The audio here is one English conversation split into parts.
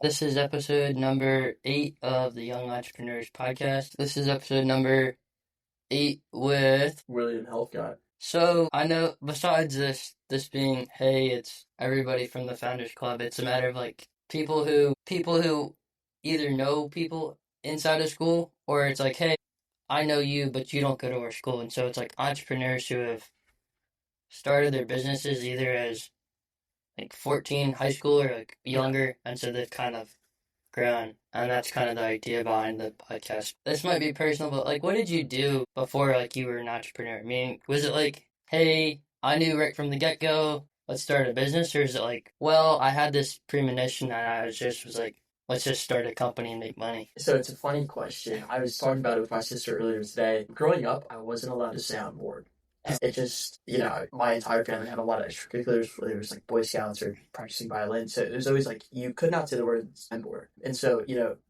This is episode number 8 of the Young Entrepreneurs Podcast. This is episode number 8 with William Helfgott. So I know besides this being, hey, it's everybody from the Founders Club, it's a matter of like people who either know people inside of school, or it's like, hey, I know you, but you don't go to our school. And so it's like entrepreneurs who have started their businesses either as like 14, high school, or like younger, and so they've kind of grown. And that's kind of the idea behind the podcast. This might be personal, but like, what did you do before like you were an entrepreneur? I mean, was it like, hey, I knew right from the get-go, let's start a business? Or is it like, well, I had this premonition and I was like, let's just start a company and make money? So it's a funny question. I was talking about it with my sister earlier today. Growing up, I wasn't allowed to say I'm bored. It just, my entire family had a lot of extracurriculars, whether it was like Boy Scouts or practicing violin. So it was always like, you could not say the word I'm bored. And so,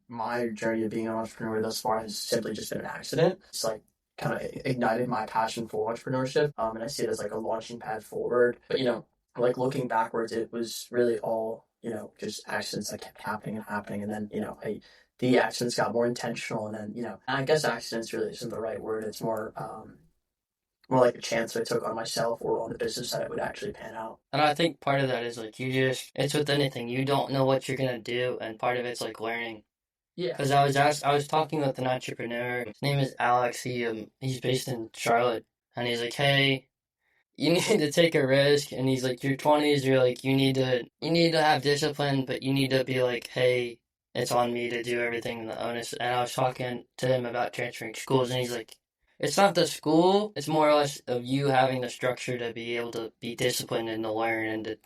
my journey of being an entrepreneur thus far has simply just been an accident. It's like kind of ignited my passion for entrepreneurship. And I see it as like a launching pad forward. But, like looking backwards, it was really all, just accidents that kept happening and happening. And then, the accidents got more intentional. And then, I guess accidents really isn't the right word. It's more like a chance I took on myself or on the business that it would actually pan out. And I think part of that is like, it's with anything, you don't know what you're going to do. And part of it's like learning. Yeah. Because I was talking with an entrepreneur. His name is Alex. He's based in Charlotte, and he's like, hey, you need to take a risk. And he's like, your 20s, you're like, you need to have discipline, but you need to be like, hey, it's on me to do everything in the onus. And I was talking to him about transferring schools, and he's like, it's not the school, it's more or less of you having the structure to be able to be disciplined and to learn and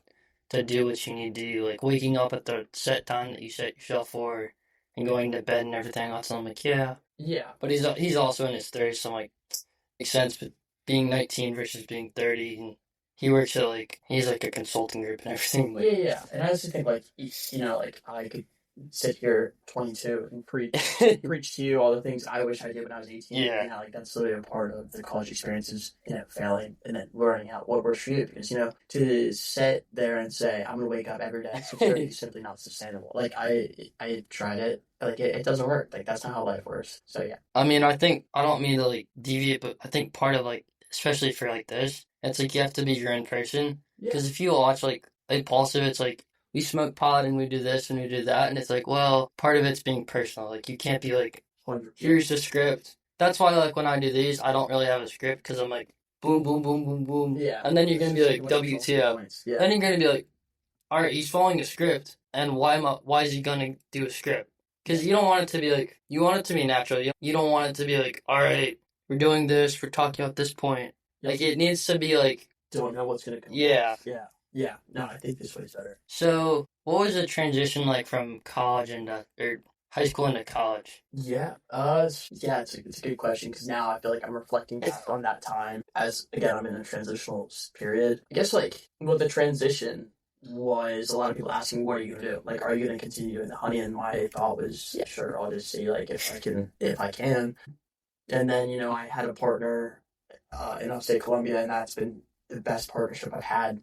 to do what you need to do, like waking up at the set time that you set yourself for and going to bed and everything else. And I'm like, yeah. Yeah. But he's also in his 30s, so I'm like, makes sense, but being 19 versus being 30, and he works at he's like a consulting group and everything. Like, yeah. And I also think I could sit here 22 and preach to you all the things I wish I did when I was 18. Yeah. That's literally a part of the college experiences, failing and then learning out what works for you. Because, to sit there and say, I'm going to wake up every day at 6:30 is simply not sustainable. Like, I tried it. Like, it doesn't work. Like, that's not how life works. So, yeah. I mean, I don't mean to, deviate, but I think part of, especially for, this, it's like you have to be your own person. Because if you watch, Impulsive, it's like, we smoke pot and we do this and we do that. And it's like, well, part of it's being personal. Like, you can't be like, 100%. Here's the script. That's why, when I do these, I don't really have a script because I'm like, boom, boom, boom, boom, boom. Yeah. And then you're going to be like, WTF. Yeah. Then you're going to be like, all right, he's following a script. And why is he going to do a script? Because you don't want it to be like, you want it to be natural. You don't want it to be like, all right, we're doing this, we're talking about this point. Yes. Like, it needs to be like, don't know what's going to come. Yeah. Yeah. Yeah. No, I think this way's better. So, what was the transition like from college or high school into college? Yeah. It's a good question because now I feel like I'm reflecting back on that time as, again, I'm in a transitional period. I guess, the transition was a lot of people asking, what are you going to do? Like, are you going to continue doing the honey? And my thought was, yeah, sure, I'll just see, if I can. And then, I had a partner in upstate Columbia, and that's been the best partnership I've had.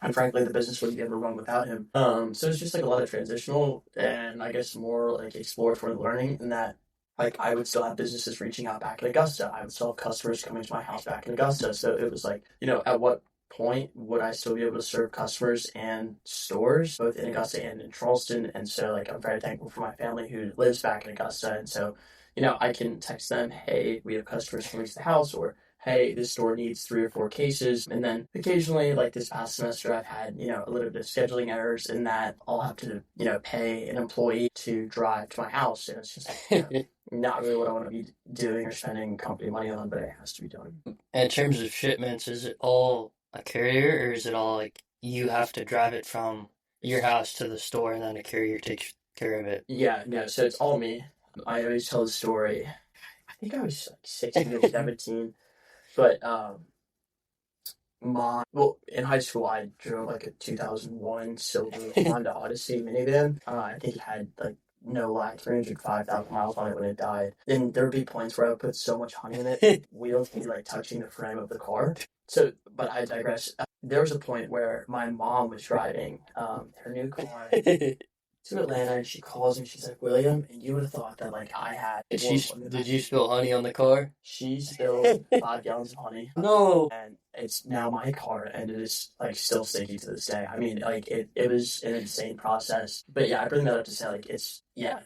And frankly, the business wouldn't be able to run without him. So it's just a lot of transitional and I guess more exploratory learning in that I would still have businesses reaching out back in Augusta. I would still have customers coming to my house back in Augusta. So it was at what point would I still be able to serve customers and stores both in Augusta and in Charleston? And so I'm very thankful for my family who lives back in Augusta. And so, I can text them, hey, we have customers coming to the house, or hey, this store needs 3 or 4 cases. And then occasionally, this past semester, I've had, a little bit of scheduling errors in that I'll have to, pay an employee to drive to my house. And it's just not really what I want to be doing or spending company money on, but it has to be done. In terms of shipments, is it all a carrier, or is it all you have to drive it from your house to the store and then a carrier takes care of it? Yeah, no, so it's all me. I always tell the story. I think I was 16 or 17. But in high school, I drove a 2001 silver Honda Odyssey minivan. I think it had no lie, 305,000 miles on it when it died. And there would be points where I would put so much honey in it, wheels would be touching the frame of the car. So, but I digress. There was a point where my mom was driving her new car to Atlanta, and she calls me. She's like, William, and you would have thought that like I had. Did you spill honey on the car? She spilled 5 gallons of honey. No. And it's now my car, and it is like still sticky to this day. I mean, like it was an insane process. But yeah, I bring that up to say like it's yeah.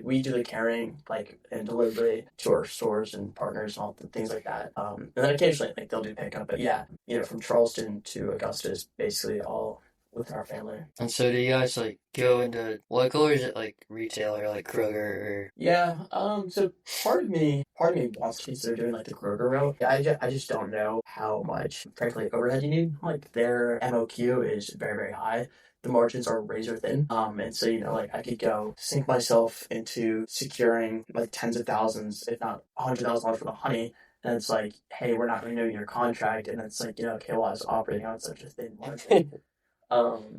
We do the carrying like and delivery to our stores and partners and all the things like that. And then occasionally like they'll do pickup. But yeah, from Charleston to Augusta is basically all with our family. And so do you guys like go into local, or is it like retailer like Kroger or Yeah. So part of me wants to consider doing like the Kroger route. Yeah, I just don't know how much, frankly, overhead you need. Like their MOQ is very, very high. The margins are razor thin. And so, like I could go sink myself into securing like tens of thousands, if not $100,000 worth of honey. And it's like, hey, we're not renewing your contract. And it's like, okay, well, I was operating on such a thin margin.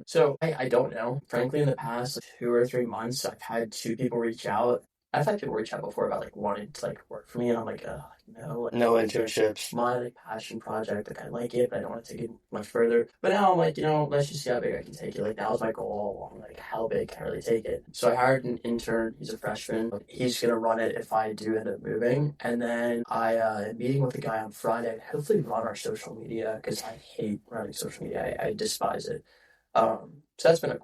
So I don't know. Frankly, in the past like 2 or 3 months, I've had 2 people reach out. I've had people reach out before about like wanting to like work for me, and I'm like, no, like, no internships? My like passion project, like I like it, but I don't want to take it much further. But now I'm like, let's just see how big I can take it. Like that was my goal all along. Like how big can I really take it? So I hired an intern. He's a freshman. He's gonna run it if I do end up moving. And then I am meeting with a guy on Friday. Hopefully run our social media because I hate running social media. I despise it. So that's been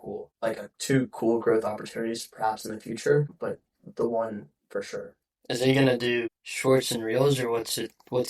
two cool growth opportunities perhaps in the future, but the one for sure. Is he gonna do shorts and reels, or what's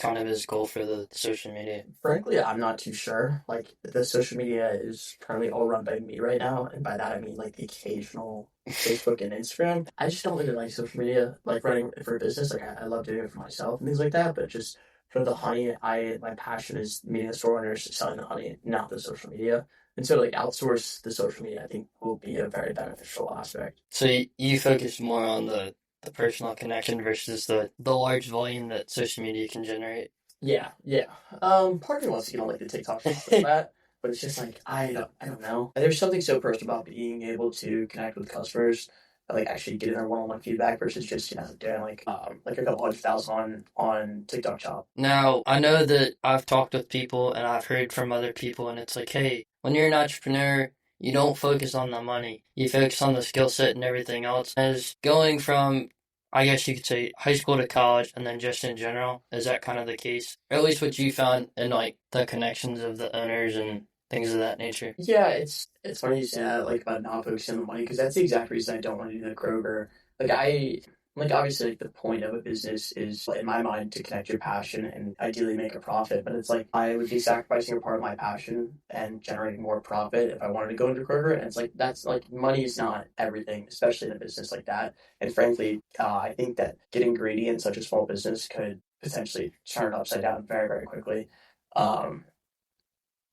kind of his goal for the social media? Frankly, I'm not too sure. Like the social media is currently all run by me right now, and by that I mean like the occasional Facebook and Instagram. I just don't really like social media, like running for a business. Like I love doing it for myself and things like that, but just for the honey, my passion is meeting the store owners, selling the honey, not the social media. And so, like, outsource the social media, I think, will be a very beneficial aspect. So you focus more on the personal connection versus the large volume that social media can generate. Yeah, yeah. Part of me wants to get on like the TikTok stuff like that, but it's just like I don't know. There's something so personal about being able to connect with customers, like actually getting their one-on-one feedback versus just doing like a couple hundred thousand on TikTok Shop. Now, I know that I've talked with people and I've heard from other people, and it's like, hey, when you're an entrepreneur, you don't focus on the money. You focus on the skill set and everything else. As going from, I guess you could say, high school to college and then just in general, is that kind of the case? Or at least what you found in like the connections of the owners and things of that nature? Yeah, it's funny you say that, like about not focusing on the money, because that's the exact reason I don't want to do the Kroger. Like obviously like the point of a business is in my mind to connect your passion and ideally make a profit, but it's like I would be sacrificing a part of my passion and generating more profit if I wanted to go into Kroger, and it's like that's like money is not everything, especially in a business like that. And frankly, I think that getting greedy in such a small business could potentially turn it upside down very, very quickly. Um,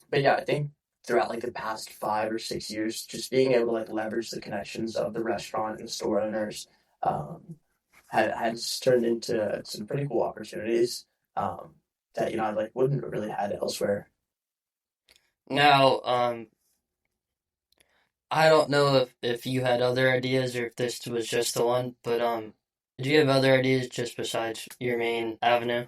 but yeah, I think throughout like the past 5 or 6 years, just being able to like leverage the connections of the restaurant and the store owners has turned into some pretty cool opportunities that I like wouldn't have really had elsewhere. Now, I don't know if you had other ideas or if this was just the one, but do you have other ideas just besides your main avenue?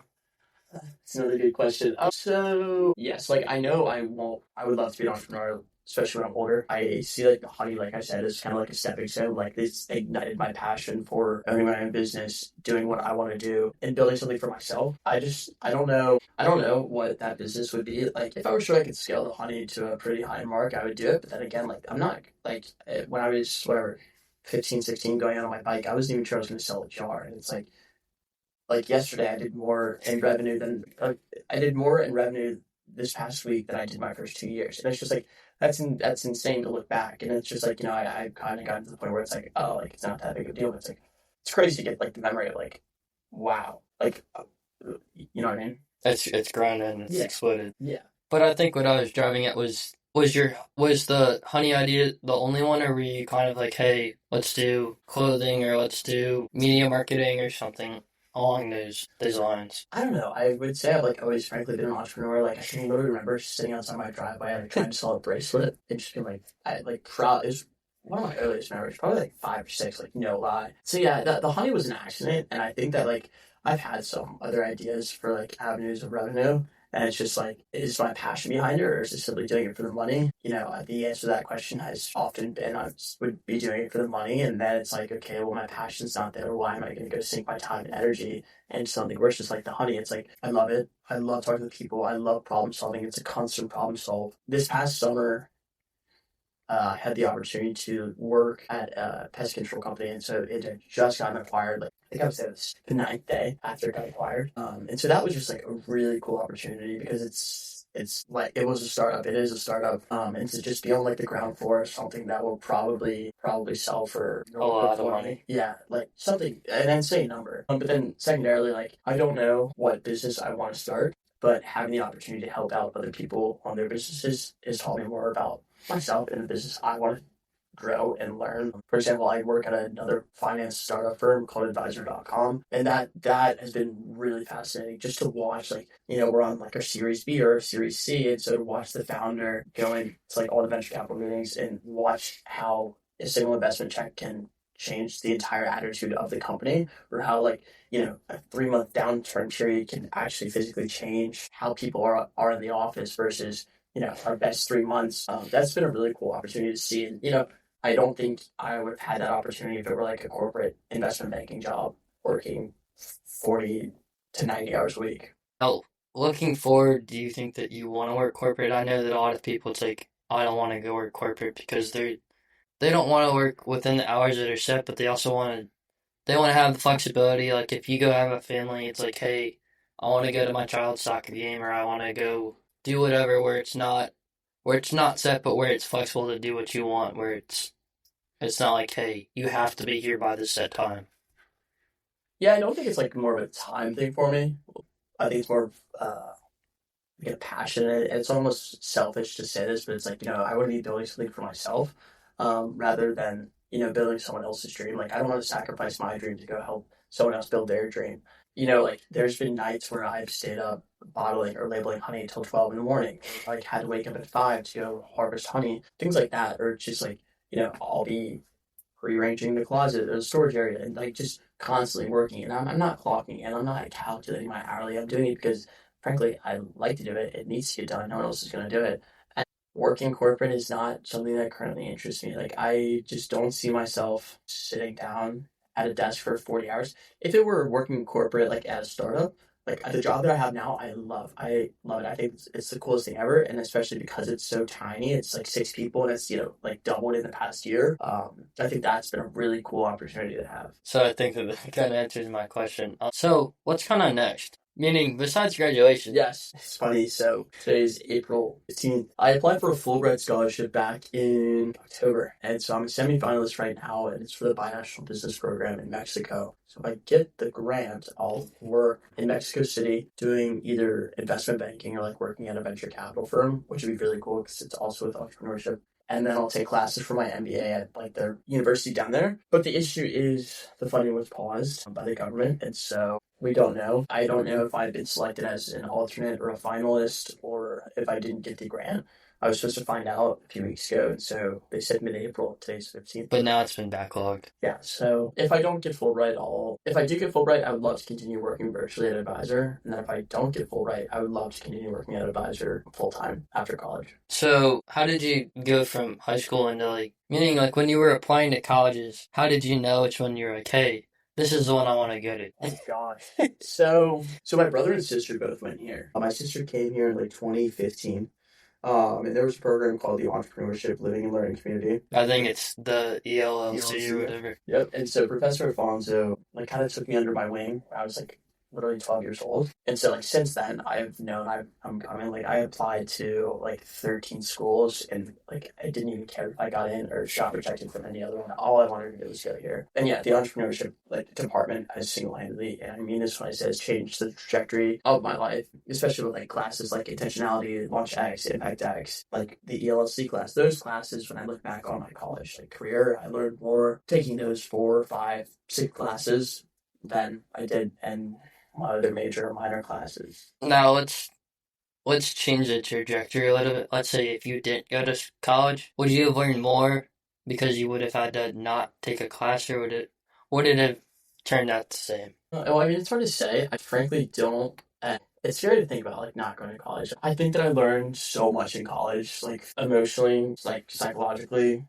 It's another good question. So yes, like I know I won't. I would love to be an entrepreneur, especially when I'm older. I see like the honey, like I said, is kind of like a stepping stone. Like this ignited my passion for owning my own business, doing what I want to do, and building something for myself. I don't know. I don't know what that business would be. Like if I was sure I could scale the honey to a pretty high mark, I would do it. But then again, like I'm not like when I was whatever 15, 16, going out on my bike, I wasn't even sure I was going to sell a jar, and it's like yesterday I did more in revenue than I did more in revenue this past week than I did my first 2 years, and it's just like that's insane to look back, and it's just like I kind of got to the point where it's like oh like it's not that big of a deal, but it's like it's crazy to get like the memory of like wow like you know what I mean? It's grown and it's exploded. Yeah. But I think what I was driving at was the honey idea the only one, or were you kind of like, hey, let's do clothing or let's do media marketing or something along those lines? I don't know. I would say I've like always frankly been an entrepreneur. Like I can literally remember sitting outside my driveway like trying to sell a bracelet and just being like I like proud is one of my earliest memories, probably like 5 or 6, like no lie. So yeah, the honey was an accident, and I think that like I've had some other ideas for like avenues of revenue, And it's just like, is my passion behind it, or is it simply doing it for the money? The answer to that question has often been I would be doing it for the money. And then it's like, okay, well, my passion's not there. Why am I going to go sink my time and energy into something where it's just like the honey? It's like, I love it. I love talking to people. I love problem solving. It's a constant problem solve. This past summer, had the opportunity to work at a pest control company, and so it had just gotten acquired. Like I think I was there the ninth day after it got acquired, and so that was just like a really cool opportunity because it's like it was a startup. It is a startup, and to just be on like the ground floor of something that will probably sell for A lot of money. yeah, like something an insane number. But then secondarily, like I don't know what business I want to start, but having the opportunity to help out other people on their businesses is taught me more about myself in the business I want to grow and learn. For example, I work at another finance startup firm called advisor.com, and that has been really fascinating just to watch. Like, we're on like our Series B or Series C, and so to watch the founder go into like all the venture capital meetings and watch how a single investment check can change the entire attitude of the company, or how like a 3 month downturn period can actually physically change how people are in the office versus our best 3 months. That's been a really cool opportunity to see. And, I don't think I would have had that opportunity if it were like a corporate investment banking job working 40 to 90 hours a week. Oh, looking forward, do you think that you want to work corporate? I know that a lot of people it's like, I don't want to go work corporate because they don't want to work within the hours that are set, but they want to have the flexibility. Like if you go have a family, it's like, hey, I want to go to my child's soccer game or I want to go do whatever where it's not set, but where it's flexible to do what you want, where it's not like, hey, you have to be here by this set time. Yeah, I don't think it's like more of a time thing for me. I think it's more of get passionate. And it's almost selfish to say this, but it's like, I want to be building something for myself, rather than, building someone else's dream. Like, I don't want to sacrifice my dream to go help someone else build their dream. Like, there's been nights where I've stayed up bottling or labeling honey until 12 in the morning. Like, had to wake up at 5 to go harvest honey, things like that. Or just like, I'll be rearranging the closet or the storage area and like just constantly working. And I'm not clocking and I'm not calculating my hourly. I'm doing it because frankly, I like to do it. It needs to get done. No one else is going to do it. And working corporate is not something that currently interests me. Like I just don't see myself sitting down at a desk for 40 hours. If it were working corporate, like at a startup, like the job that I have now, I love. I love it. I think it's the coolest thing ever, and especially because it's so tiny. It's like 6 people, and it's like doubled in the past year. I think that's been a really cool opportunity to have. So I think that kind of answers my question. So what's kind of next? Meaning, besides graduation. Yes, it's funny. So today's April 15th. I applied for a Fulbright scholarship back in October, and so I'm a semifinalist right now, and it's for the binational business program in Mexico. So if I get the grant, I'll work in Mexico City doing either investment banking or like working at a venture capital firm, which would be really cool because it's also with entrepreneurship. And then I'll take classes for my MBA at like their university down there. But the issue is the funding was paused by the government, and so we don't know. I don't know if I've been selected as an alternate or a finalist or if I didn't get the grant. I was supposed to find out a few weeks ago, and so they said mid-April. Today's 15th. But now it's been backlogged. Yeah, so if I don't get Fulbright, if I do get Fulbright, I would love to continue working virtually at Advisor. And then if I don't get Fulbright, I would love to continue working at Advisor full-time after college. So how did you go from high school into like, meaning like when you were applying to colleges, how did you know which one you're like, hey, this is the one I want to go to? Oh gosh. So my brother and sister both went here. My sister came here in like 2015. And there was a program called the Entrepreneurship Living and Learning Community. I think it's the ELLC or whatever. Yep. And so Professor Alfonso like kind of took me under my wing. I was like literally 12 years old. And so like since then I've known I'm coming. Like I applied to like 13 schools and like I didn't even care if I got in or got rejected from any other one. All I wanted to do was go here. And yeah, the entrepreneurship like department has single-handedly, and I mean this when I say, has changed the trajectory of my life, especially with like classes like intentionality, launch X, impact X, like the ELLC class. Those classes, when I look back on my college like career, I learned more taking those 4, 5, 6 classes than I did and my other major or minor classes. Now let's change the trajectory a little bit. Let's say if you didn't go to college, would you have learned more because you would have had to not take a class, or would it have turned out the same? Well, I mean, it's hard to say. I frankly don't. it's scary to think about like not going to college. I think that I learned so much in college, like emotionally, like psychologically,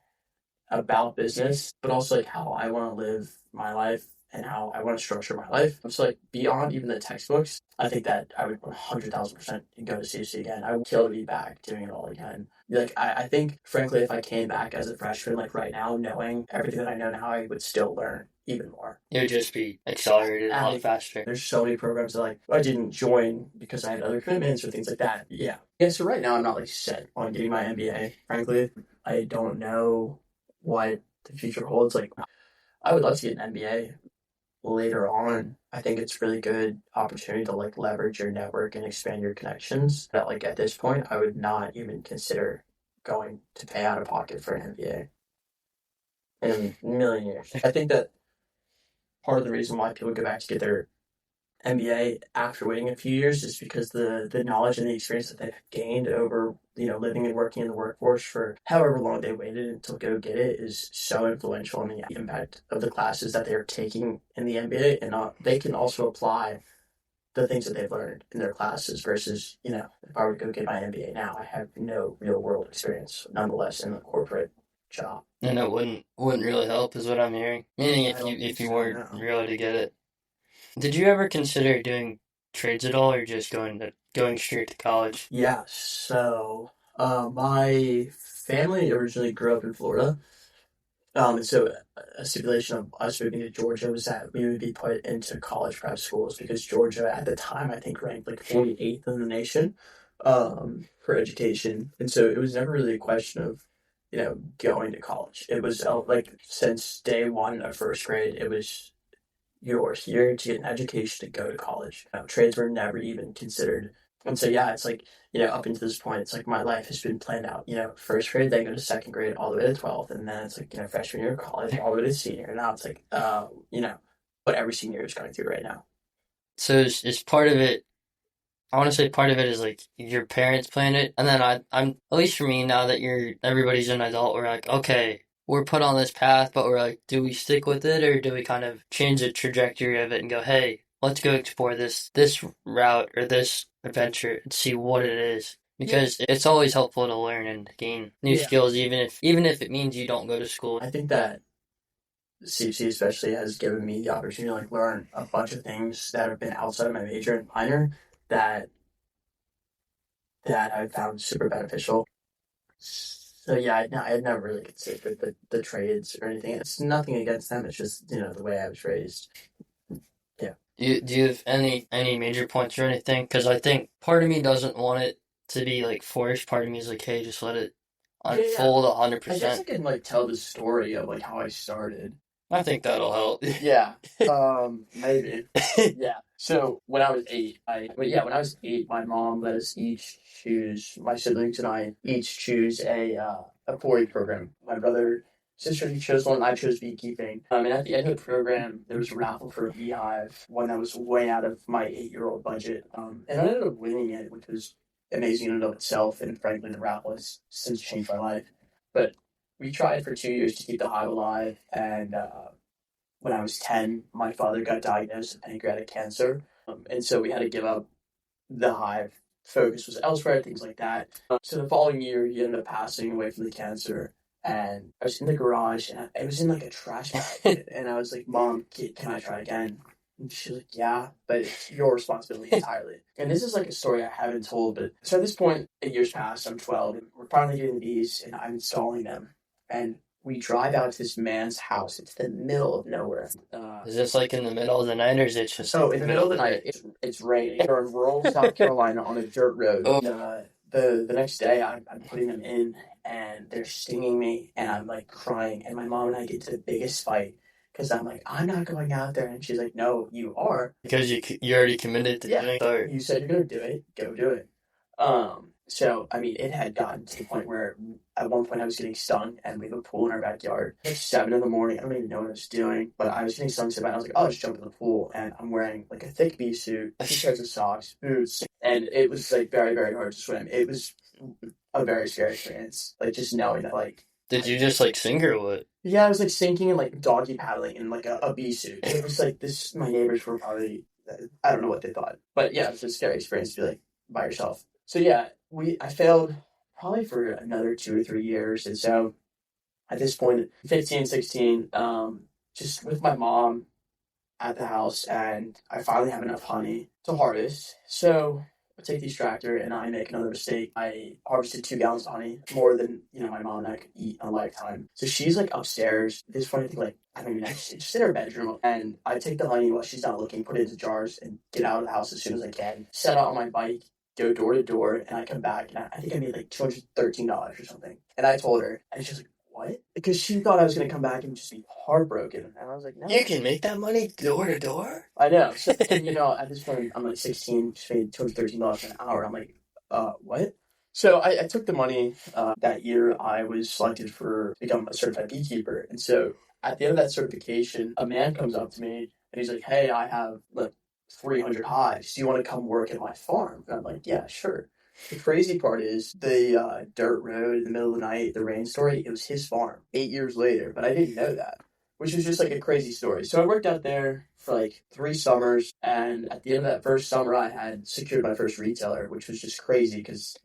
about business, but also like how I want to live my life and how I want to structure my life. So like beyond even the textbooks, I think that I would 100,000% go to CC again. I would kill to be back doing it all again. Like I think frankly, if I came back as a freshman, like right now, knowing everything that I know now, I would still learn even more. It would just be accelerated a lot faster. There's so many programs that like I didn't join because I had other commitments or things like that. Yeah. Yeah, so right now I'm not like set on getting my MBA. Frankly, I don't know what the future holds. Like I would love to get an MBA later on. I think it's really good opportunity to like leverage your network and expand your connections. But like at this point, I would not even consider going to pay out of pocket for an MBA in a million years. I think that part of the reason why people go back to get their MBA after waiting a few years is because the knowledge and the experience that they've gained over living and working in the workforce for however long they waited to go get it is so influential in the impact of the classes that they're taking in the MBA, and they can also apply the things that they've learned in their classes versus if I were to go get my MBA now, I have no real world experience nonetheless in the corporate job. And it wouldn't really help, is what I'm hearing. Meaning, if you weren't really to get it. Did you ever consider doing trades at all, or just going straight to college? Yeah. So, my family originally grew up in Florida. And so a stipulation of us moving to Georgia was that we would be put into college prep schools because Georgia at the time I think ranked like 48th in the nation for education, and so it was never really a question of going to college. It was like since day one of first grade, it was you're here to get an education to go to college. Trades were never even considered. And so, yeah, it's like, up until this point, it's like my life has been planned out. First grade, then go to second grade, all the way to 12th. And then it's like, freshman year of college, all the way to senior. And now it's like, what every senior is going through right now. So is part of it, I want to say part of it is like your parents planned it. And then I'm, at least for me, now that everybody's an adult, we're like, okay, we're put on this path, but we're like, do we stick with it, or do we kind of change the trajectory of it and go, hey, let's go explore this route or this adventure and see what it is? Because it's always helpful to learn and gain new skills, even if it means you don't go to school. I think that CC especially has given me the opportunity to like learn a bunch of things that have been outside of my major and minor that I found super beneficial. So yeah, I had never really considered the trades or anything. It's nothing against them. It's just the way I was raised. Yeah. Do you have any major points or anything? Because I think part of me doesn't want it to be like forced. Part of me is like, hey, just let it unfold 100%. I guess I can like tell the story of like how I started. I think that'll help. Yeah. Maybe. Yeah. So when I was 8, when I was 8, my mom let us each choose, my siblings and I each choose a 4-week program. My sister chose one, I chose beekeeping. And at the end of the program, there was a raffle for a beehive, one that was way out of my 8-year-old budget. And I ended up winning it, which was amazing in and of itself. And frankly, the raffle has since changed my life. But we tried for 2 years to keep the hive alive, and when I was 10, my father got diagnosed with pancreatic cancer, and so we had to give up the hive. Focus was elsewhere, things like that. So the following year, he ended up passing away from the cancer, and I was in the garage, and it was in like a trash bag, and I was like, "Mom, can I try again?" And she's like, "Yeah, but it's your responsibility entirely." And this is like a story I haven't told, but so at this point, 8 years passed, I'm 12, and we're finally getting these, and I'm installing them. And we drive out to this man's house. It's the middle of nowhere. Is this like in the middle of the night, or is it just? Oh, in the middle of the night, it's raining. We're in rural South Carolina on a dirt road. Oh. The next day, I'm putting them in, and they're stinging me, and I'm like crying. And my mom and I get to the biggest fight because I'm like, I'm not going out there, and she's like, No, you are, because you already committed to doing it. You said you're gonna do it. Go do it. So, I mean, it had gotten to the point where at one point I was getting stung, and we have a pool in our backyard. It's 7 in the morning. I don't even know what I was doing, but I was getting stung so bad. I was like, I'll just jump in the pool. And I'm wearing like a thick bee suit, 2 pairs of socks, boots. And it was like very, very hard to swim. It was a very scary experience. Like just knowing that like. Did you just like sink or what? Yeah, I was like sinking and like doggy paddling in like a bee suit. It was like this, my neighbors were probably I don't know what they thought, but yeah, it's a scary experience to be like by yourself. So yeah, I failed probably for another 2 or 3 years, and so at this point, 15, 16, just with my mom at the house, and I finally have enough honey to harvest. So I take the extractor and I make another mistake. I harvested 2 gallons of honey, more than my mom and I could eat in a lifetime. So she's like upstairs. This funny thing, like I don't even know, just in her bedroom, and I take the honey while she's not looking, put it into jars, and get out of the house as soon as I can. Set out on my bike, go door to door, and I come back, and I think I made like $213 or something. And I told her, and she's like, what? Because she thought I was going to come back and just be heartbroken. And I was like, no. You can make that money door to door? I know. So, at this point, I'm like 16, just paid $213 an hour. I'm like, what? So I took the money. That year, I was selected to become a certified beekeeper. And so at the end of that certification, a man comes up to me and he's like, hey, I have like 300 hives. Do you want to come work at my farm? And I'm like, yeah, sure. The crazy part is the dirt road in the middle of the night, the rain story, it was his farm 8 years later, but I didn't know that, which was just like a crazy story. So I worked out there for like 3 summers, and at the end of that first summer, I had secured my first retailer, which was just crazy because,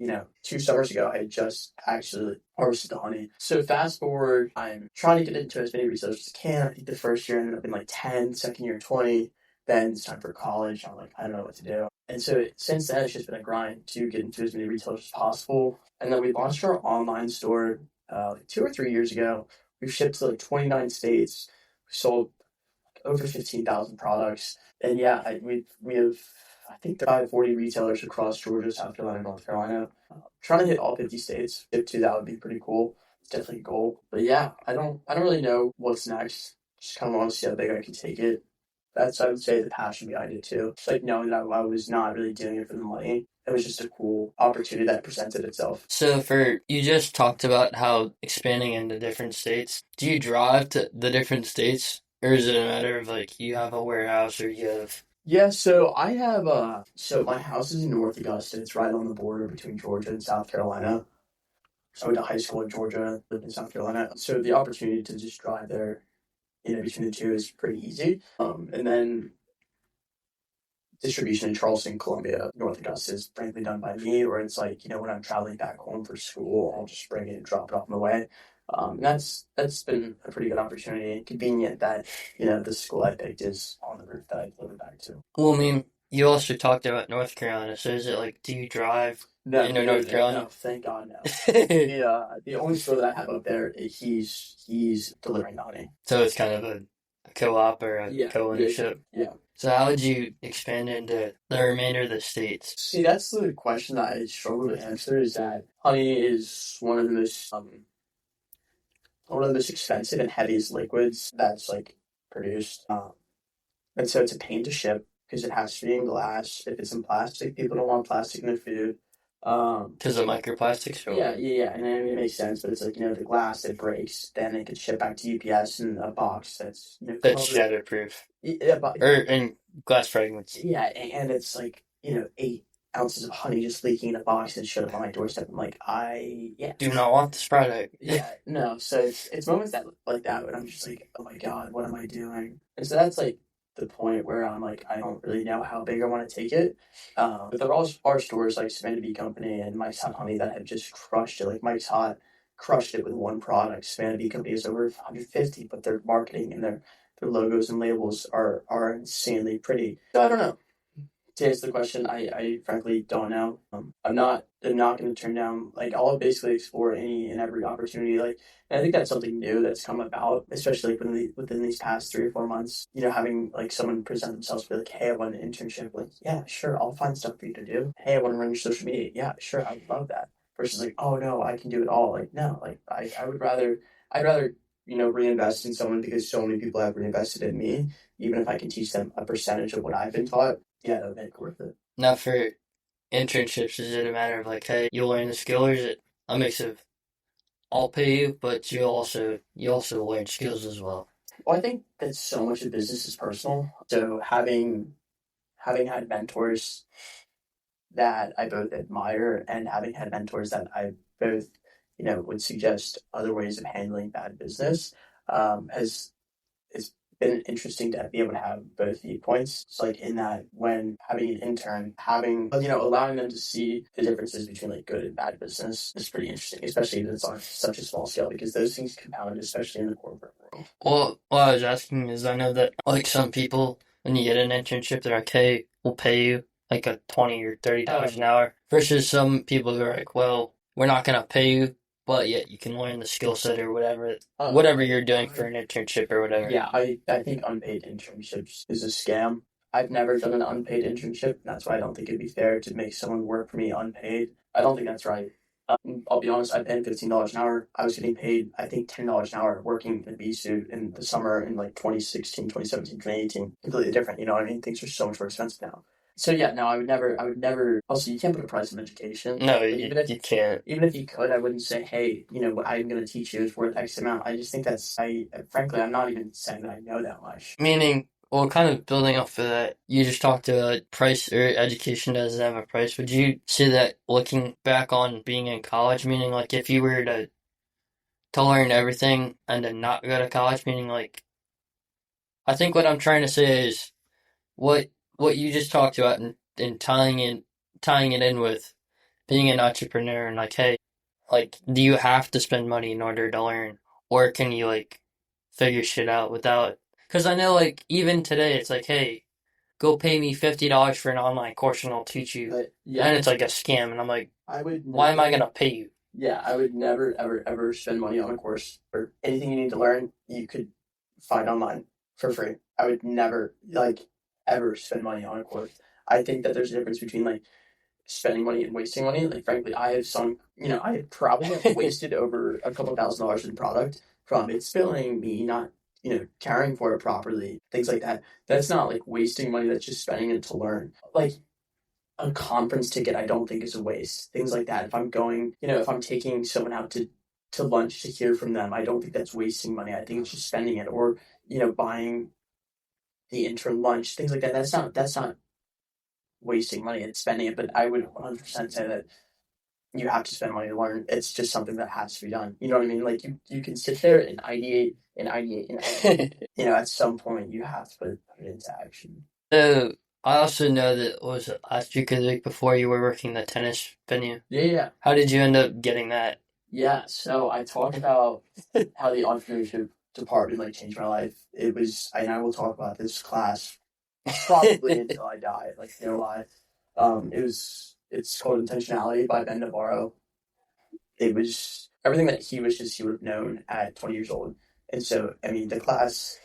2 summers ago, I had just actually harvested the honey. So fast forward, I'm trying to get into as many retailers as I can. I think the first year ended up in like 10, second year 20. Then it's time for college. I'm like, I don't know what to do. And so since then, it's just been a grind to get into as many retailers as possible. And then we launched our online store like 2 or 3 years ago. We've shipped to like 29 states. We sold over 15,000 products. And yeah, we have, I think, 35, 40 retailers across Georgia, South Carolina, North Carolina. Trying to hit all 50 states. If to, that would be pretty cool. It's definitely a goal. But yeah, I don't really know what's next. Just kind of want to see how big I can take it. That's, I would say, the passion behind it too. It's like knowing that I was not really doing it for the money. It was just a cool opportunity that presented itself. So you just talked about how expanding into different states. Do you drive to the different states? Or is it a matter of like you have a warehouse or you have Yeah, so I have so my house is in North Augusta. It's right on the border between Georgia and South Carolina. So I went to high school in Georgia, lived in South Carolina. So the opportunity to just drive there, between the two is pretty easy. And then distribution in Charleston, Columbia, North Augusta is frankly done by me, or it's like, when I'm traveling back home for school, I'll just bring it and drop it off on the way. And that's been a pretty good opportunity and convenient that, the school I picked is on the route that I deliver back to. well, I mean, you also talked about North Carolina. So is it like do you drive No, into no, North no, no, Carolina? thank God, no. The only store that I have up there, he's delivering the honey. So it's kind of a co-op or a Yeah, yeah, co-ownership. yeah. So how would you expand into the remainder of the states? See, that's the question that I struggle to answer. Is that honey is one of the most expensive and heaviest liquids that's like produced. And so it's a pain to ship because it has to be in glass. If it's in plastic, people don't want plastic in their food. Because of microplastics or Yeah, yeah, yeah. And I mean, it makes sense, but it's like, the glass that breaks, then it could ship back to UPS in a box that's, that's covered. shatterproof. Yeah, but, Or in glass fragments. yeah, and it's like, 8 ounces of honey just leaking in a box and showed up on my doorstep. I'm like, yeah. Do not want this product. Yeah, no. So it's moments that like that when I'm just like, oh my God, what am I doing? And so that's like the point where I'm like, I don't really know how big I want to take it. But there are stores like Savannah Bee Company and Mike's Hot Honey that have just crushed it. Like Mike's Hot crushed it with one product. Savannah Bee Company is over 150, but their marketing and their logos and labels are insanely pretty. So I don't know. To answer the question, I frankly don't know. I'm not going to turn down, like, I'll basically explore any and every opportunity. Like, and I think that's something new that's come about, especially like within these past 3 or 4 months. Having like someone present themselves, be like, "Hey, I want an internship." Like, yeah, sure, I'll find stuff for you to do. Hey, I want to run your social media. Yeah, sure, I would love that. Versus like, oh no, I can do it all. Like, no, like I'd rather reinvest in someone because so many people have reinvested in me, even if I can teach them a percentage of what I've been taught. Yeah, that would make it worth it. Now for internships, is it a matter of like, hey, you'll learn the skill, or is it a mix of I'll pay you, but you also learn skills as well? Well, I think that so much of business is personal. So having had mentors that I both admire and having had mentors that I both, would suggest other ways of handling bad business, has been interesting to be able to have both viewpoints. It's like in that when having an intern, having, allowing them to see the differences between like good and bad business is pretty interesting, especially if it's on such a small scale because those things compound, especially in the corporate world. Well, what I was asking is, I know that like some people, when you get an internship, they're like, "Hey, we'll pay you like a $20 or $30 an hour," versus some people who are like, "Well, we're not gonna pay you, but yet you can learn the skill set or whatever you're doing for an internship or whatever." Yeah, I think unpaid internships is a scam. I've never done an unpaid internship. That's why I don't think it'd be fair to make someone work for me unpaid. I don't think that's right. I'll be honest, I paid $15 an hour. I was getting paid, I think, $10 an hour working in a bee suit in the summer in like 2016, 2017, 2018. Completely different, you know what I mean? Things are so much more expensive now. So yeah, no, I would never, also, you can't put a price on education. No, Like, you can't. even if you could, I wouldn't say, hey, what I'm going to teach you is worth X amount. I just think frankly, I'm not even saying that I know that much. Meaning, well, kind of building off of that, you just talked about price or education doesn't have a price. Would you say that looking back on being in college, meaning like if you were to learn everything and then not go to college, meaning like I think what I'm trying to say is what what you just talked about and tying it in with being an entrepreneur and like, hey, like do you have to spend money in order to learn, or can you like figure shit out without? Because I know like even today it's like, hey, go pay me $50 for an online course and I'll teach you, But yeah, and it's like a scam, and I'm like, I would why am I never, gonna pay you? yeah, I would never, ever, ever spend money on a course or anything you need to learn. You could find online for free. I would never like ever spend money on a course. I think that there's a difference between like spending money and wasting money. Like frankly, I have I have probably wasted over a couple $1,000s in product from it spilling, me not, caring for it properly, things like that. That's not like wasting money. That's just spending it to learn. Like a conference ticket, I don't think is a waste. Things like that. If I'm going, if I'm taking someone out to lunch to hear from them, I don't think that's wasting money. I think it's just spending it, or buying the intern lunch, things like that. That's not wasting money. It's spending it. But I would 100% say that you have to spend money to learn. It's just something that has to be done. You know what I mean? Like you can sit there and ideate and ideate and ideate. At some point you have to put it into action. So I also know that what was it last week or the week before you were working the tennis venue. Yeah, yeah. How did you end up getting that? Yeah, so I talked about how the entrepreneurship department like changed my life. It was, and I will talk about this class probably until I die. Like no lie. It's called Intentionality by Ben Navarro. It was everything that he wishes he would have known at 20 years old. And so, I mean, the class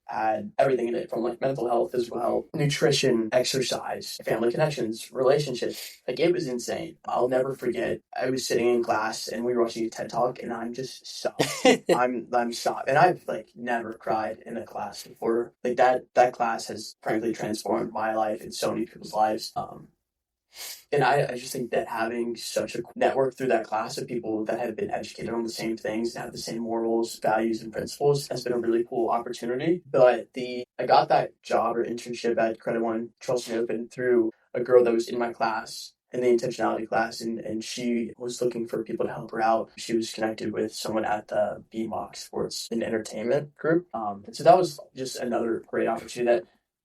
had everything in it from like mental health, physical health, nutrition, exercise, family connections, relationships. Like it was insane. I'll never forget. I was sitting in class and we were watching a TED talk and I'm just sobbing. I'm sobbing. And I've like never cried in a class before. Like that class has frankly transformed my life and so many people's lives. And I just think that having such a network through that class of people that have been educated on the same things and have the same morals, values, and principles has been a really cool opportunity. But I got that job or internship at Credit One Charleston Open through a girl that was in my class in the intentionality class, and she was looking for people to help her out. She was connected with someone at the BMOC Sports and Entertainment group. So that was just another great opportunity that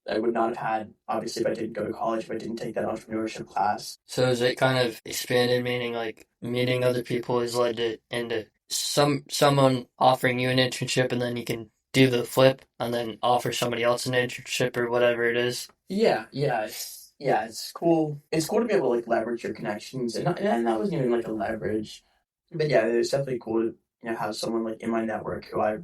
I would not have had, obviously, if I didn't go to college, if I didn't take that entrepreneurship class. So is it kind of expanded, meaning like meeting other people has led to into someone offering you an internship and then you can do the flip and then offer somebody else an internship or whatever it is? It's cool. It's cool to be able to like leverage your connections, and that wasn't even like a leverage, but yeah, it's definitely cool to have someone like in my network who I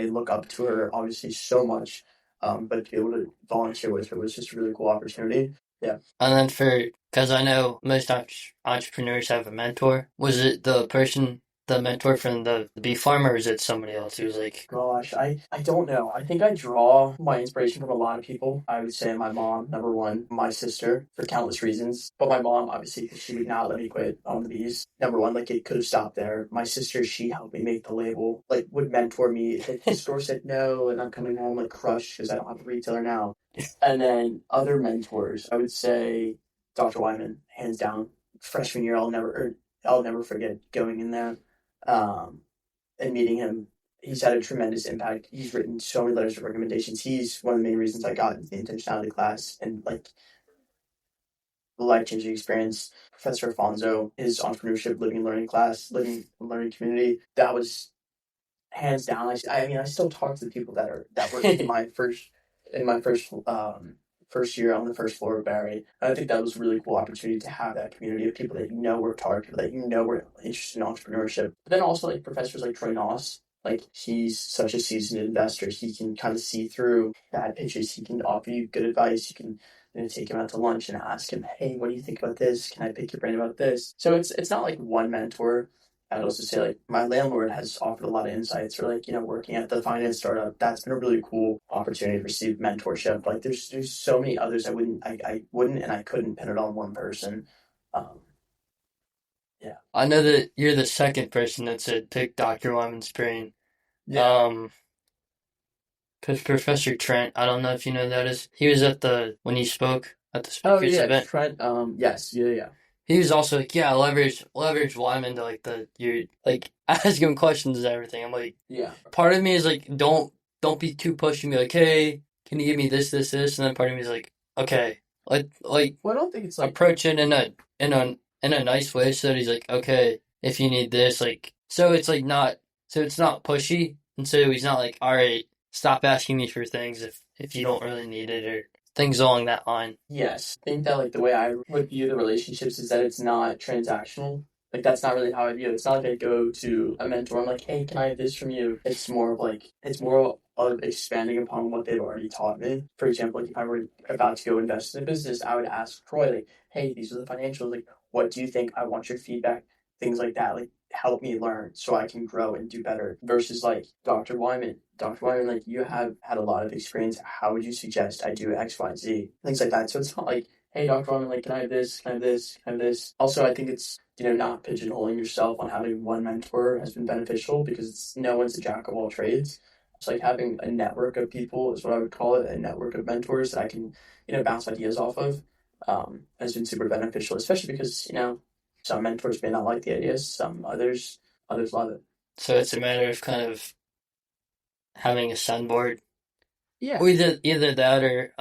look up to her obviously so much, but to be able to volunteer with her was just a really cool opportunity. Yeah. And then because I know most entrepreneurs have a mentor, was it the mentor from the bee farm, or is it somebody else who's like, Gosh, I don't know. I think I draw my inspiration from a lot of people. I would say my mom, number one, my sister, for countless reasons. But my mom, obviously, because she would not let me quit on the bees. Number one, like it could have stopped there. My sister, she helped me make the label, like would mentor me. If the store said no, and I'm coming home like crushed because I don't have a retailer now. And then other mentors, I would say Dr. Wyman, hands down. Freshman year, I'll never forget going in there and meeting him. he's had a tremendous impact. He's written so many letters of recommendations. He's one of the main reasons I got into the intentionality class and like the life changing experience. Professor Alfonso, his entrepreneurship living and learning class, living and learning community, that was hands down. I mean, I still talk to the people that were in my first year on the first floor of Barry. And I think that was a really cool opportunity to have that community of people that you know worked hard, people that you know were interested in entrepreneurship. But then also like professors like Troy Noss, like he's such a seasoned investor. He can kind of see through bad pitches. He can offer you good advice. You can take him out to lunch and ask him, "Hey, what do you think about this? Can I pick your brain about this?" So it's not like one mentor. I'd also say like my landlord has offered a lot of insights, or like working at the finance startup. That's been a really cool opportunity to receive mentorship. Like there's so many others. I wouldn't and I couldn't pin it on one person. Um, yeah. I know that you're the second person that said pick Dr. Wyman's brain. Yeah. Because Professor Trent, I don't know if you know who that is. He was at when he spoke at the Oh speakers yeah, event. Trent. Yes. Yeah. Yeah. He was also like, yeah, leverage Wyman to like you're like ask him questions and everything. I'm like, Yeah. part of me is like, don't be too pushy. Be like, hey, can you give me this, and then part of me is like, okay, like Well, I don't think it's like approach it in a nice way so that he's like, okay, if you need this, like, so it's like not, so it's not pushy, and so he's not like, all right, stop asking me for things if you don't really need it or things along that line. yes. I think that like the way I would view the relationships is that it's not transactional. Like that's not really how I view it. It's not like I go to a mentor. I'm like, hey, can I have this from you? It's more of like it's more of expanding upon what they've already taught me. For example, like if I were about to go invest in a business, I would ask Troy like, hey, these are the financials. Like, what do you think? I want your feedback. Things like that. Like help me learn so I can grow and do better. Versus like Dr. Wyman. Dr. Wyman, like you have had a lot of experience. How would you suggest I do X, Y, Z? Things like that. So it's not like, hey, Dr. Wyman, like, can I have this? Can I have this? Can I have this? Also, I think it's not pigeonholing yourself on having one mentor has been beneficial because no one's a jack of all trades. It's like having a network of people is what I would call it, a network of mentors that I can, bounce ideas off of. Has been super beneficial, especially because, some mentors may not like the ideas, some others love it. So it's a matter of kind of having a sunboard, Yeah. or either that or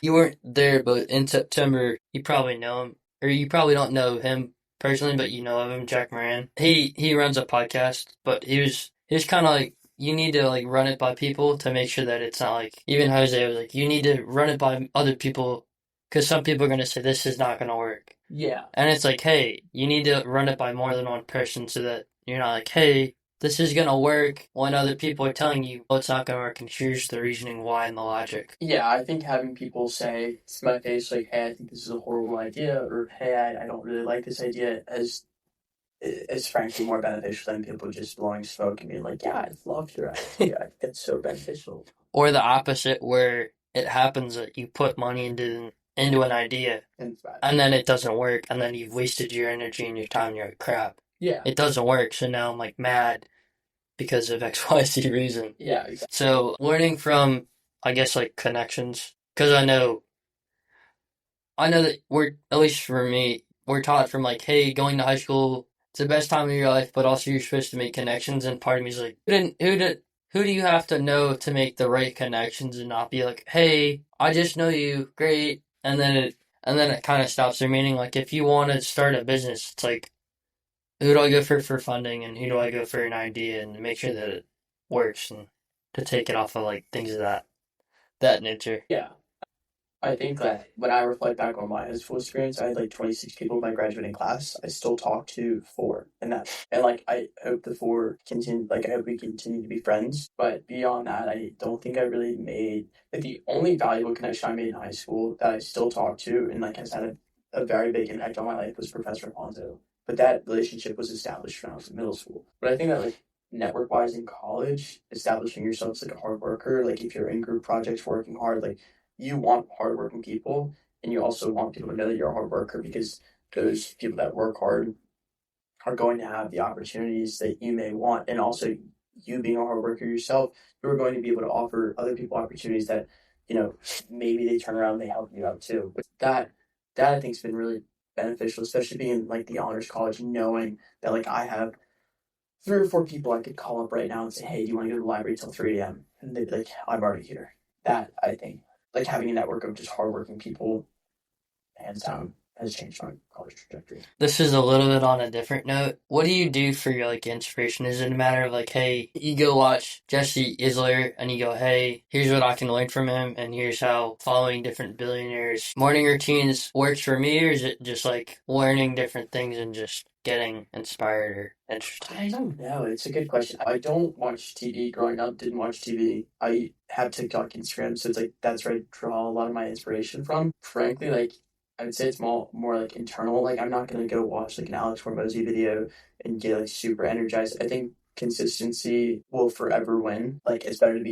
you weren't there, but in September you probably know him, or you probably don't know him personally, but you know of him, Jack Moran. He runs a podcast, but he was kind of like, you need to like run it by people to make sure that it's not like, even Jose was like, you need to run it by other people because some people are gonna say this is not gonna work, Yeah. and it's like, hey, you need to run it by more than one person so that you're not like, hey, this is gonna work when other people are telling you, oh, it's not gonna work, and here's the reasoning why and the logic. Yeah, I think having people say to my face like, "Hey, I think this is a horrible idea," or "Hey, I don't really like this idea," is frankly more beneficial than people just blowing smoke and being like, "Yeah, I love your idea. I think it's so beneficial." Or the opposite, where it happens that you put money into an idea And it's bad. and then it doesn't work, and then you've wasted your energy and your time. And you're like, crap, Yeah, it doesn't work. So now I'm like mad because of XYZ reason. yeah, exactly. So learning from, I guess, like connections, because I know that we're, at least for me, we're taught from like, hey, going to high school, it's the best time of your life, but also you're supposed to make connections. And part of me is like, who do you have to know to make the right connections and not be like, hey, I just know you, great, and then it kind of stops their meaning. Like if you want to start a business, it's like, who do I go for funding, and who do I go for an idea, and make sure that it works, and to take it off of like things of that nature. Yeah. I think that when I reflect back on my high school experience, I had like 26 people in my graduating class. I still talk to four, and like I hope the four continue. Like I hope we continue to be friends. But beyond that, I don't think I really made like the only valuable connection I made in high school that I still talk to and like has had a very big impact on my life was Professor Alfonso. But that relationship was established when I was in middle school. But I think that like network wise in college, establishing yourself as like a hard worker, like if you're in group projects working hard, like you want hardworking people, and you also want people to know that you're a hard worker because those people that work hard are going to have the opportunities that you may want, and also you being a hard worker yourself, you're going to be able to offer other people opportunities that maybe they turn around and they help you out too. But that I think has been really beneficial, especially being in like the honors college, knowing that like I have three or four people I could call up right now and say, hey, do you want to go to the library till 3 a.m.? And they'd be like, I'm already here. That, I think, like having a network of just hardworking people, hands down, has changed my college trajectory. This is a little bit on a different note. What do you do for your like inspiration? Is it a matter of like, hey, you go watch Jesse Isler and you go, hey, here's what I can learn from him, and here's how following different billionaires' morning routines works for me, or is it just like learning different things and just getting inspired or interested? I don't know. It's a good question. I don't watch TV growing up, didn't watch TV. I have TikTok, Instagram, so it's like that's where I draw a lot of my inspiration from. Frankly, like I would say it's more like internal. Like I'm not gonna go watch like an Alex Hormozy video and get like super energized. I think consistency will forever win. Like it's better to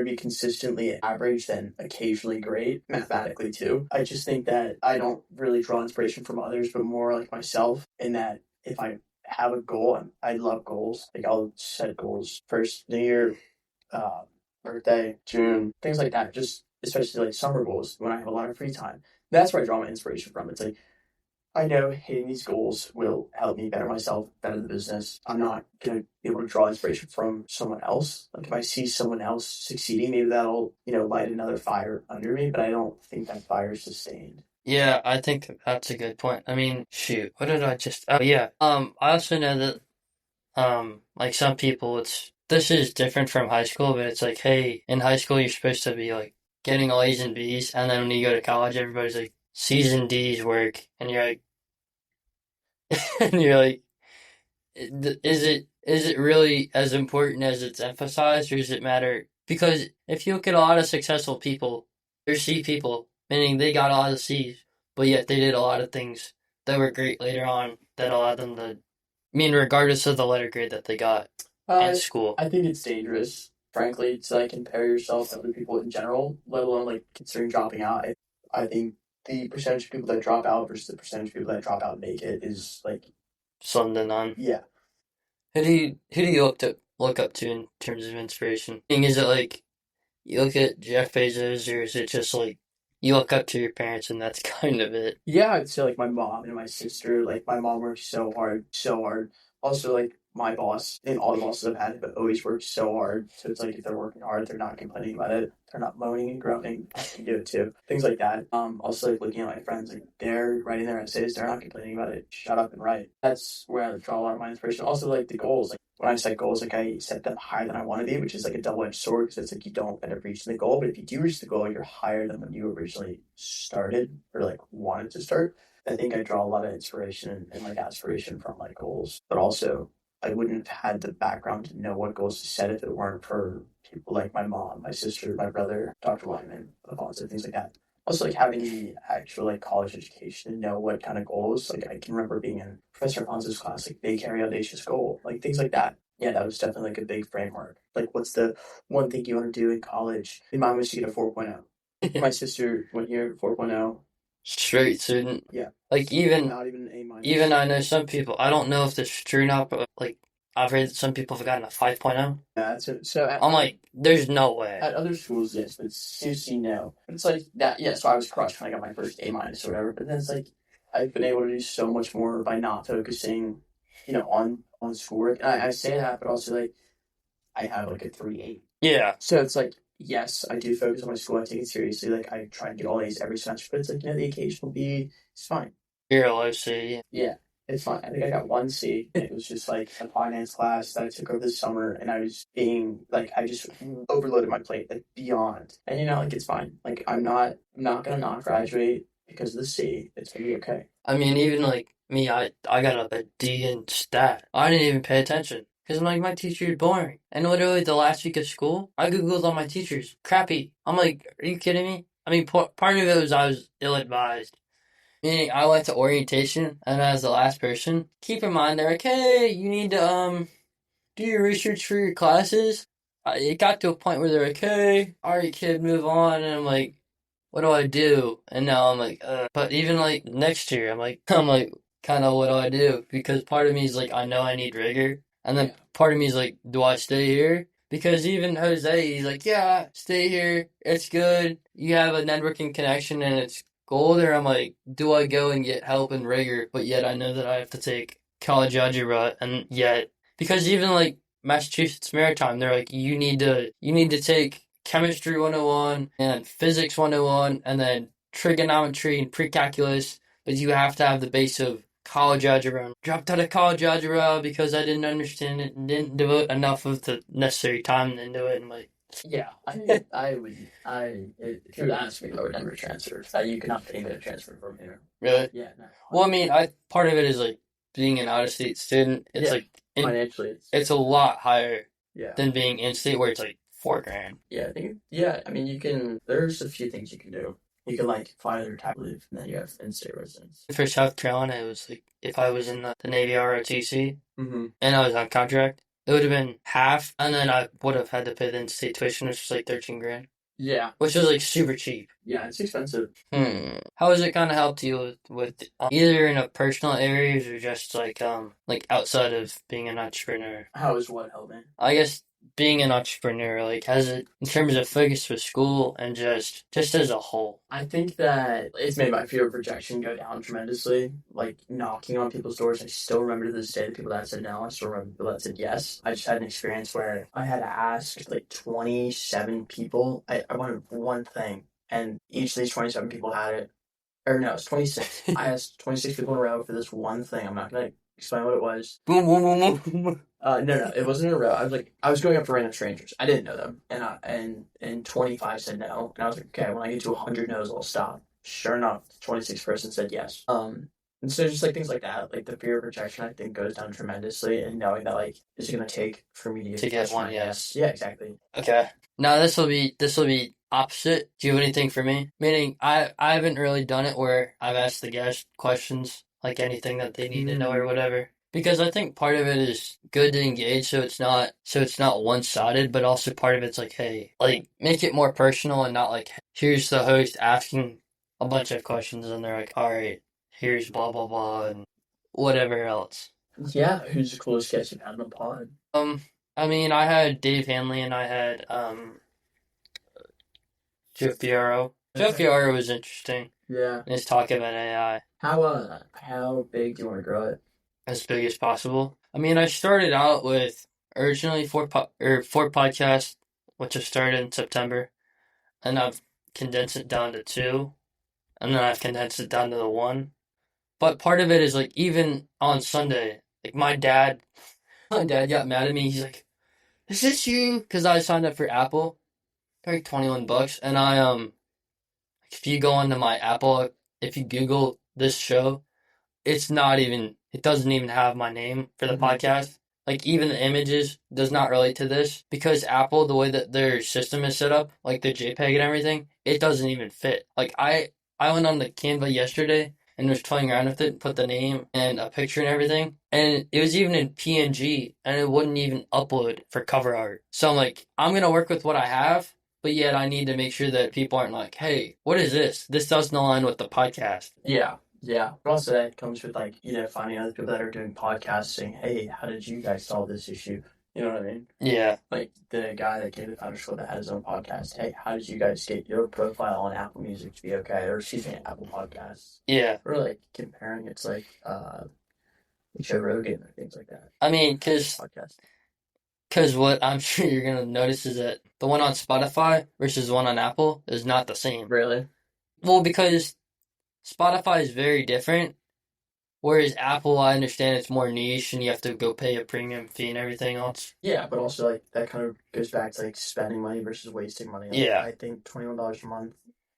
be consistently average than occasionally great mathematically too. I just think that I don't really draw inspiration from others, but more like myself in that if I have a goal, and I love goals. Like I'll set goals first New Year, uh, birthday, June, things like that. Just especially like summer goals when I have a lot of free time. That's where I draw my inspiration from. It's like I know hitting these goals will help me better myself, better the business. I'm not gonna be able to draw inspiration from someone else. Like if I see someone else succeeding, maybe that'll light another fire under me. But I don't think that fire is sustained. Yeah, I think that's a good point. I mean, shoot, what did I just? Oh yeah. I also know that like some people, this is different from high school, but it's like, hey, in high school you're supposed to be like getting all A's and B's, and then when you go to college, everybody's like C's and D's work, and you're like, and you're like, is it really as important as it's emphasized, or does it matter? Because if you look at a lot of successful people, they're C people, meaning they got a lot of C's, but yet they did a lot of things that were great later on that allowed them to, I mean, regardless of the letter grade that they got in school. I think it's dangerous, frankly, to like compare yourself to other people in general, let alone like considering dropping out. I think the percentage of people that drop out versus the percentage of people that drop out and make it is like Slim to none. yeah. Who do you look up to in terms of inspiration? Is it like you look at Jeff Bezos, or is it just like you look up to your parents and that's kind of it? Yeah, I'd say like my mom and my sister. Like my mom works so hard, so hard. Also, like my boss and all the bosses I've had have always worked so hard. So it's like if they're working hard, they're not complaining about it. They're not moaning and groaning. I can do it too. Things like that. Also like looking at my friends, like they're writing their essays, they're not complaining about it. Shut up and write. That's where I draw a lot of my inspiration. Also like the goals. Like when I set goals, like I set them higher than I want to be, which is like a double-edged sword because it's like you don't end up reaching the goal, but if you do reach the goal, you're higher than when you originally started or like wanted to start. I think I draw a lot of inspiration and like aspiration from my goals, but also I wouldn't have had the background to know what goals to set if it weren't for people like my mom, my sister, my brother, Dr. Wyman, Alfonso, things like that. Also, like having the actual like college education and know what kind of goals. Like I can remember being in Professor Alfonso's class, like they carry audacious goal, like things like that. Yeah, that was definitely like a big framework. Like, what's the one thing you want to do in college? And mine was to get a 4.0. My sister went here 4.0. Straight student. Yeah, Like even not even an A minus. even I know some people. I don't know if this is true or not, but like I've heard that some people have gotten a 5.0. Yeah, so I'm like, there's no way. at other schools, yes, but CC, no. But it's like that, yeah, so I was crushed when I got my first A minus or whatever, but then it's like, I've been able to do so much more by not focusing, on schoolwork. And I say that, but also, like, I have, like, a 3.8. Yeah. So it's like, yes, I do focus on my school, I take it seriously, like, I try and get all A's every semester, but it's like, the occasional B, it's fine. You're a low C. Yeah, it's fine. I think I got one C. It was just like a finance class that I took over this summer, and I was being like, I just overloaded my plate like beyond. And like it's fine. Like I'm not gonna not graduate because of the C. It's gonna be okay. I mean, even like me, I got a D in stat. I didn't even pay attention because I'm like, my teacher is boring. And literally the last week of school, I googled all my teachers. Crappy. I'm like, are you kidding me? I mean, part of it was I was ill advised. Meaning I went to orientation, and as the last person, keep in mind they're like, hey, you need to do your research for your classes. It got to a point where they're like, hey, all right, kid, move on, and I'm like, what do I do? And now I'm like, but even like next year, I'm like, kind of what do I do? Because part of me is like, I know I need rigor, and then part of me is like, do I stay here? Because even Jose, he's like, yeah, stay here. It's good. You have a networking connection, and it's gold. Or I'm like, do I go and get help and rigor? But yet I know that I have to take college algebra, and yet because even like Massachusetts Maritime, they're like you need to take chemistry 101 and physics 101 and then trigonometry and pre-calculus, but you have to have the base of college algebra. Dropped out of college algebra because I didn't understand it and didn't devote enough of the necessary time into it. And like, Yeah, if you would ask me, I would never transfer. You cannot pay me to transfer from here. really? Yeah, no. Well, I mean, I part of it is like being an out-of-state student. It's Yeah, like financially, it's a lot higher yeah. than being in-state where it's like $4,000. Yeah, I mean, you can, there's a few things you can do. You can, like, file your tax leave, and then you have in-state residence. For South Carolina, it was like if I was in the Navy ROTC Mm-hmm. and I was on contract, it would have been half, and then I would have had to pay the in-state tuition, which was like $13,000, Yeah. which was like super cheap. Yeah, it's expensive. How has it kind of helped you with either in a personal areas or just like outside of being an entrepreneur? How is what helping? I guess being an entrepreneur, like, has it in terms of focus with school and just as a whole? I think that it's made my fear of rejection go down tremendously. Like knocking on people's doors, I still remember to this day the people that said no. I still remember the people that said yes. I just had an experience where I had to ask like 27 people. I wanted one thing, and each of these 27 people had it. Or no, it's 26. I asked 26 people in a row for this one thing. I'm not gonna explain what it was. Boom, boom, boom, boom. No, it wasn't in a row. I was going up to random strangers. I didn't know them, and 25 said no, and I was like, okay, when I get to 100 no's, I'll stop. Sure enough, the 26th person said yes. And so just like things like that, like the fear of rejection, I think goes down tremendously, and knowing that like it's gonna take for me To get one yes. Yeah, exactly. Okay. Now this will be opposite. Do you have anything for me? Meaning I haven't really done it where I've asked the guests questions like anything that they need to know or whatever. Because I think part of it is good to engage so it's not one-sided, but also part of it's like, hey, like make it more personal and not like here's the host asking a bunch of questions and they're like, all right, here's blah blah blah and whatever else. Yeah, who's the coolest guest you've had on the pod? I mean, I had Dave Hanley and I had Joe Fiero. Joe Fiero was interesting. Yeah. His talk about AI. How big do you want to grow it? As big as possible. I mean, I started out with originally four podcasts, which I started in September, and I've condensed it down to two, and then I've condensed it down to the one. But part of it is like even on Sunday, like my dad got mad at me. He's like, "Is this you?" Because I signed up for Apple, like $21, and if you go onto my Apple, if you Google this show, it doesn't even have my name for the podcast. Like even the images does not relate to this because Apple, the way that their system is set up, like the JPEG and everything, it doesn't even fit. Like I went on the Canva yesterday and was toying around with it, put the name and a picture and everything, and it was even in PNG and it wouldn't even upload for cover art. So I'm like, I'm gonna work with what I have, but yet I need to make sure that people aren't like, hey, what is this? This doesn't align with the podcast. Yeah. Yeah. But also that comes with like, finding other people that are doing podcasts saying, hey, how did you guys solve this issue? You know what I mean? Yeah. Like the guy that came to Founders Club that had his own podcast. Hey, how did you guys get your profile on Apple Music to be okay? Or excuse me, Apple Podcasts. Yeah. Or like comparing it to like Joe Rogan or things like that. I mean, because what I'm sure you're going to notice is that the one on Spotify versus the one on Apple is not the same. Really? Well, because Spotify is very different, whereas Apple, I understand it's more niche and you have to go pay a premium fee and everything else. Yeah, but also like that kind of goes back to like spending money versus wasting money. Like, yeah. I think $21 a month.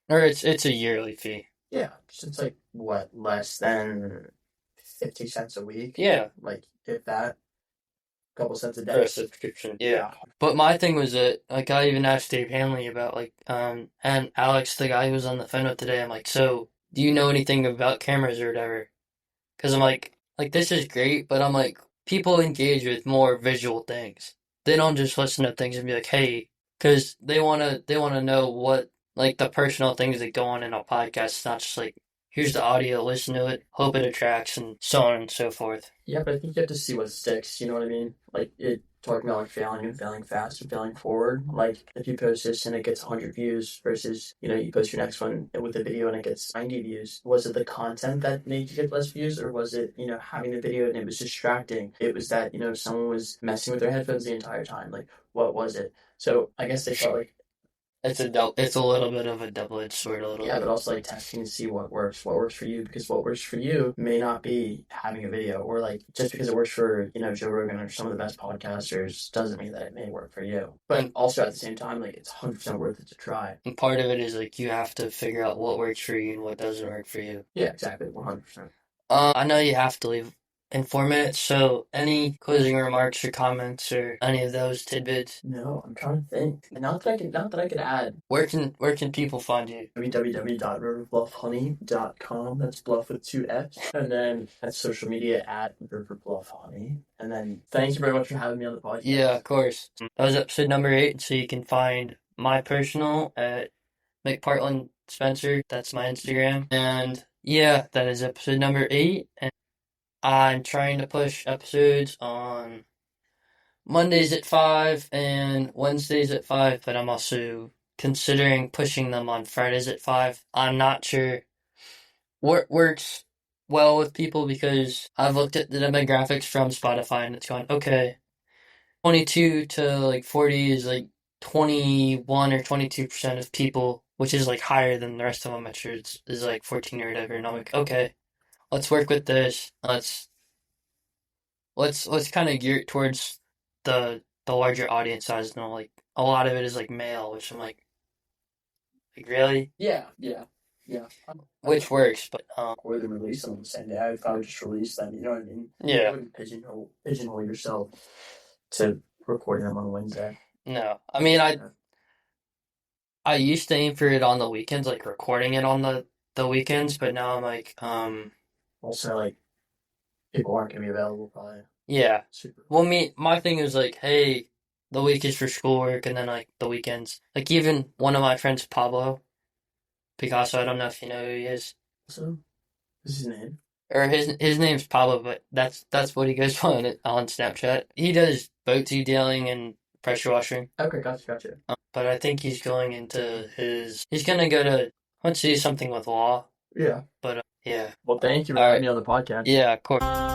Or it's a yearly fee. Yeah, so it's like, what, less than 50 cents a week? Yeah. Like, if that, a couple cents a day. For a subscription. Yeah. But my thing was that, like, I even asked Dave Hanley about, like, and Alex, the guy who was on the phone with today, I'm like, so, do you know anything about cameras or whatever? Because I'm like, this is great, but I'm like, people engage with more visual things. They don't just listen to things and be like, hey, because they wanna know what, like, the personal things that go on in a podcast. It's not just like, here's the audio, listen to it, hope it attracts, and so on and so forth. Yeah, but I think you have to see what sticks, you know what I mean? Like, talking about like failing and failing fast and failing forward. Like if you post this and it gets 100 views versus, you post your next one with a video and it gets 90 views. Was it the content that made you get less views, or was it, having the video and it was distracting? It was that, someone was messing with their headphones the entire time. Like what was it? So I guess they felt like It's a little bit of a double-edged sword, a little yeah, bit. but also like testing to see what works for you, because what works for you may not be having a video, or like just because it works for, Joe Rogan or some of the best podcasters doesn't mean that it may work for you. But also at the same time, like it's 100% worth it to try. And part of it is like you have to figure out what works for you and what doesn't work for you. Yeah, exactly, 100%. I know you have to leave in 4 minutes, so any closing remarks or comments or any of those tidbits? No, I'm trying to think. Not that I could add. Where can people find you? www.riverbluffhoney.com. That's bluff with two F's. And then at social media at riverbluffhoney. And then thank you very much for having me on the podcast. Yeah, of course. That was episode number 8, so you can find my personal at McPartland Spencer. That's my Instagram. And yeah, that is episode number 8. And I'm trying to push episodes on Mondays at 5 and Wednesdays at 5, but I'm also considering pushing them on Fridays at 5. I'm not sure what works well with people because I've looked at the demographics from Spotify and it's going, okay, 22 to like 40 is like 21 or 22% of people, which is like higher than the rest of them. I'm sure is like 14 or whatever. And I'm like, okay, let's work with this. Let's kind of gear it towards the larger audience size. And like a lot of it is like male, which I'm like really, Yeah, yeah, yeah. which works, but Or they release them on the same day. I would probably just release them, you know what I mean? yeah, You wouldn't pigeonhole yourself to recording them on Wednesday. no. I mean, I used to aim for it on the weekends, like recording it on the weekends, but now I'm like, Also, like, people aren't going to be available probably. yeah. Super. Well, my thing is like, hey, the week is for schoolwork, and then like the weekends. Like even one of my friends, Pablo Picasso. I don't know if you know who he is, So, this is his name. or his name's Pablo, but that's what he goes on Snapchat. He does boat detailing and pressure washing. Okay, gotcha. But I think he's going into he's gonna go to let's see something with law. Yeah. But yeah. Well, thank you for All having right. me on the podcast. Yeah, of course.